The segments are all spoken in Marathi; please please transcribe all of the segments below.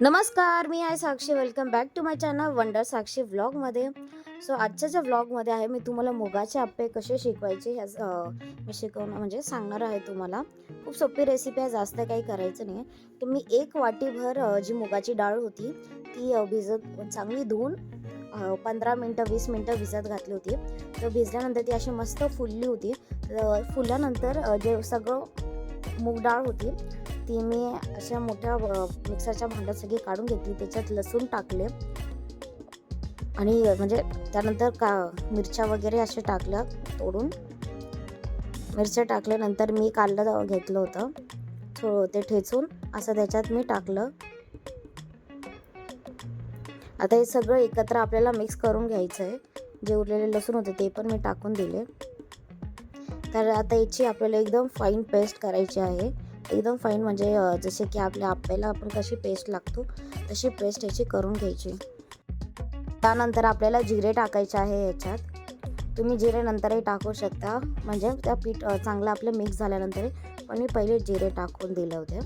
नमस्कार, मी आहे Sakshi. Welcome back to my channel wonder Sakshi व्लॉगमध्ये. सो आजच्या ज्या व्लॉगमध्ये आहे मी तुम्हाला मुगाचे आप्पे कसे शिकवायचे मी शिकवणं म्हणजे सांगणार आहे तुम्हाला. खूप सोपी रेसिपी आहे, जास्त काही करायचं नाही आहे. तर मी 1 वाटीभर जी मुगाची डाळ होती ती चांगली धुवून 15 मिनटं 20 मिनटं भिजत घातली होती. तर भिजल्यानंतर ती अशी मस्त फुलली होती. फुलल्यानंतर जे सगळं मूग डाळ होती ती मी अशा मोठ्या मिक्सरच्या भांड्यात सगळी काढून घेतली. त्याच्यात लसूण टाकले आणि म्हणजे त्यानंतर मिरच्या वगैरे अशा टाकल्या तोडून. मिरच्या टाकल्यानंतर मी कांदा घेतलं होतं ते ठेचून असं त्याच्यात मी टाकलं. आता हे सगळं एकत्र आपल्याला मिक्स करून घ्यायचं आहे. जे उरलेले लसूण होते ते पण मी टाकून दिले. तर आता याची आपल्याला एकदम फाईन पेस्ट करायची आहे. एकदम फाईन म्हणजे जसे की आपल्या आप्याला आपण कशी पेस्ट लागतो तशी पेस्ट याची करून घ्यायची. त्यानंतर आपल्याला जिरे टाकायचे आहे याच्यात. तुम्ही जिरे नंतरही टाकू शकता, म्हणजे त्या पीठ चांगलं आपलं मिक्स झाल्यानंतर. पण मी पहिले जिरे टाकून दिले होते.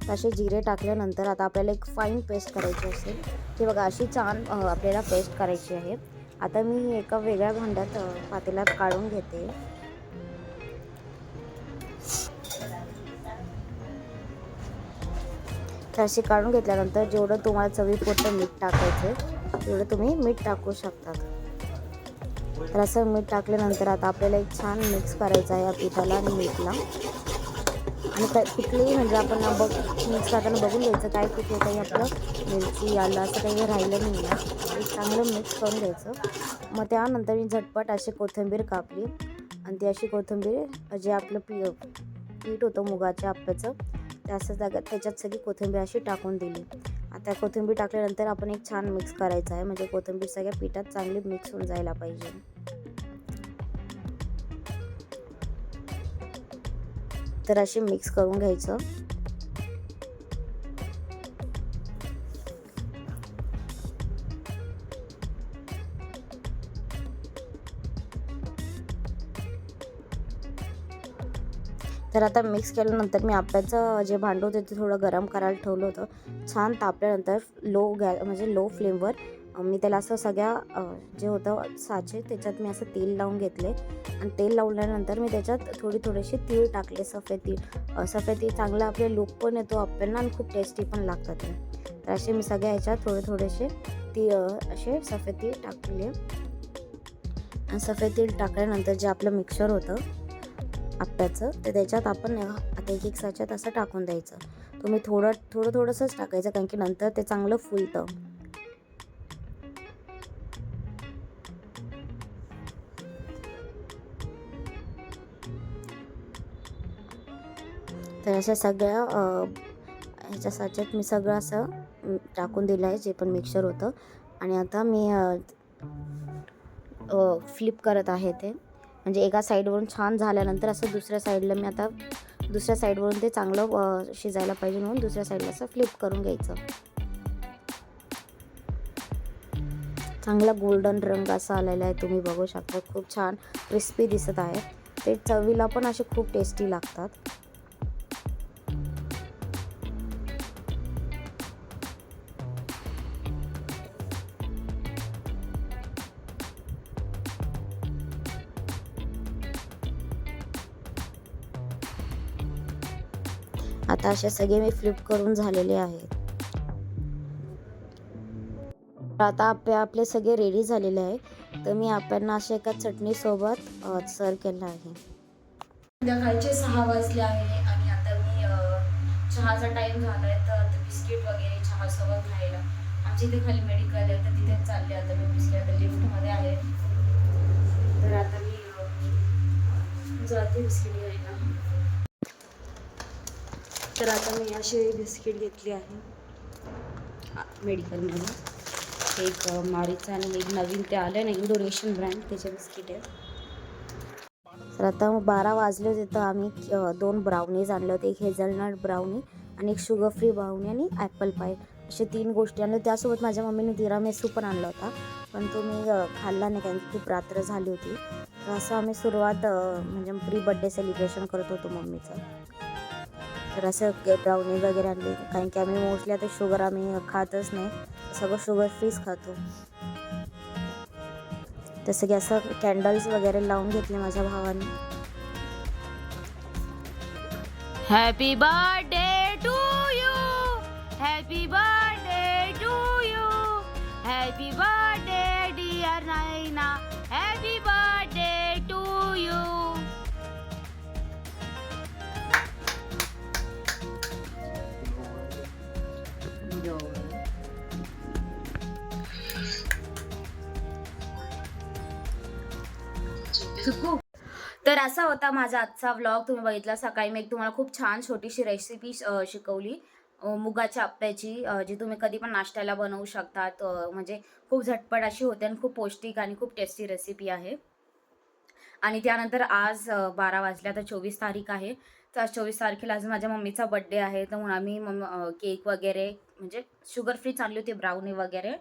तसे जिरे टाकल्यानंतर आता आपल्याला एक फाईन पेस्ट करायची असेल ती बघा अशी छान आपल्याला पेस्ट करायची आहे. आता मी एका वेगळ्या भांड्यात पातेल्यात काढून घेते. तर अशी काढून घेतल्यानंतर जेवढं तुम्हाला चवीपुरतं मीठ टाकायचं तेवढं तुम्ही मीठ टाकू शकतात. तर असं मीठ टाकल्यानंतर आता आपल्याला एक छान मिक्स करायचं आहे या पिठाला आणि मीठला. आणि कुठलेही म्हणजे आपण मिक्स करताना बघून घ्यायचं काय कुठे काही आपलं मिरची आलं असं काही राहिलं नाही आहे. एक चांगलं मिक्स करून घ्यायचं. मग त्यानंतर मी झटपट अशी कोथिंबीर कापली आणि ती अशी कोथिंबीर जे आपलं पीठ होतं मुगाच्या आप्याचं त्याच्यात सगळी कोथिंबीर अशी टाकून दिली. आता कोथिंबीर टाकल्यानंतर आपण एक छान मिक्स करायचं आहे, म्हणजे कोथिंबीर सगळ्या पिठात चांगली मिक्स होऊन जायला पाहिजे. तर अशी मिक्स करून घ्यायचं. तर आता मिक्स केल्यानंतर मी आप्याचं जे भांडं होतं ते थोडं गरम करायला ठेवलं होतं. छान तापल्यानंतर लो फ्लेमवर मी त्याला असं सगळ्या जे होतं साचे त्याच्यात मी असं तेल लावून घेतले. आणि तेल लावल्यानंतर मी त्याच्यात थोडेसे तीळ टाकले, सफेद तीळ चांगला आपले लूक पण येतो आप्यांना आणि खूप टेस्टी पण लागतात ते. तर असे मी सगळ्या ह्याच्यात थोडेसे असे सफेद तीळ टाकले. आणि सफेद तीळ टाकल्यानंतर जे आपलं मिक्सचर होतं आप्याचं तर त्याच्यात आपण आता एक साच्यात असं टाकून द्यायचं. तुम्ही थोडंसंच टाकायचं, कारण की नंतर ते चांगलं फुलतं. तर अशा सगळ्या ह्याच्या साच्यात मी सगळं असं टाकून दिलं आहे जे पण मिक्सचर होतं. आणि आता मी फ्लिप करत आहे ते, म्हणजे एका साईडवरून छान झाल्यानंतर असं दुसऱ्या साईडवरून ते चांगलं शिजायला पाहिजे म्हणून दुसऱ्या साईडला असं फ्लिप करून घ्यायचं. चांगला गोल्डन रंग असा आलेला आहे, तुम्ही बघू शकता. खूप छान क्रिस्पी दिसत आहे. ते चवीला पण असे खूप टेस्टी लागतात. आता असे सगळे मी फ्लिप करून झालेले आहेत. आता आपले सगळे रेडी झालेले आहे. तर मी आपल्याला अशा एका चटणीसोबत सर्व केलं आहे. संध्याकाळचे 6 वाजले आहे आणि आता मी चहाचा टाईम झाला आहे. तर आता बिस्किट वगैरे चहासोबत खायला आमच्या इथे खाली मेडिकल आहे तर तिथे चालले. आता मी बिस्किट आता लिफ्टमध्ये आहे. तर आता मी जाते बिस्किट घ्यायला. तर आता मी असे बिस्किट घेतली आहे मेडिकलमध्ये. एक मारीचं आणि एक नवीन ते आलं ना इंडोनेशियन ब्रँड त्याचे बिस्किट आहे. तर आता 12 वाजले होते तर आम्ही 2 ब्राउनीज आणले होते. एक हेझलनट ब्राउनी आणि एक शुगर फ्री ब्राउनी आणि ॲपल पाय असे 3 गोष्टी आणल्या. त्यासोबत माझ्या मम्मीने तिरामिसू पण आणला होता, पण तो मी खाल्ला नाही कारण खूप रात्र झाली होती. तर असं आम्ही सुरुवात म्हणजे प्री बर्थडे सेलिब्रेशन करत होतो मम्मीचं. तर असं ब्राउनी वगैरे आणली, कारण की आम्ही मोस्टली आता शुगर आम्ही खातच नाही, सगळं शुगर फ्रीच खातो. तसं की असं कॅन्डल्स वगैरे लावून घेतले माझ्या भावाने. Happy birthday to you, happy birthday to you, happy birthday dear Naina, happy birthday to you. तर असा होता माझा आजचा व्लॉग. तुम्ही बघितला. सकाळी मी एक तुम्हाला खूप छान छोटीशी रेसिपी शिकवली मुगाच्या आप्याची, जी तुम्ही कधी पण नाश्त्याला बनवू शकतात. म्हणजे खूप झटपट अशी होते आणि खूप पौष्टिक आणि खूप टेस्टी रेसिपी आहे. आणि त्यानंतर आज 12 वाजल्या, तर 24 तारीख आहे. तर आज 24 तारखेला आज माझ्या मम्मीचा बर्थडे आहे. तर म्हणून आम्ही केक वगैरे म्हणजे शुगर फ्रीच आणली होती, ब्राउनी वगैरे.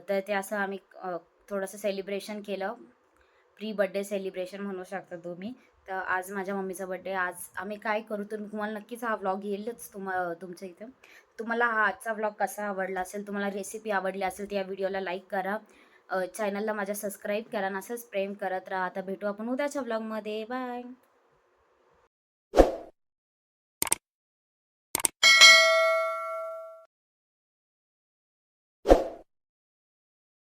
तर ते असं आम्ही थोडंसं सेलिब्रेशन केलं. प्री बर्थडे सेलिब्रेशन म्हणू शकता तुम्ही. तर आज माझ्या मम्मीचा बर्थडे. आज आम्ही काय करू, तर तुम्हाला नक्कीच हा व्लॉग येईलच तुमच्या इथं. तुम्हाला हा आजचा व्लॉग कसा आवडला असेल, तुम्हाला रेसिपी आवडली असेल, तर या व्हिडिओला लाईक करा. चॅनलला माझ्या सबस्क्राईब करा आणि असंच प्रेम करत राहा. आता भेटू आपण उद्याच्या व्लॉगमध्ये. बाय.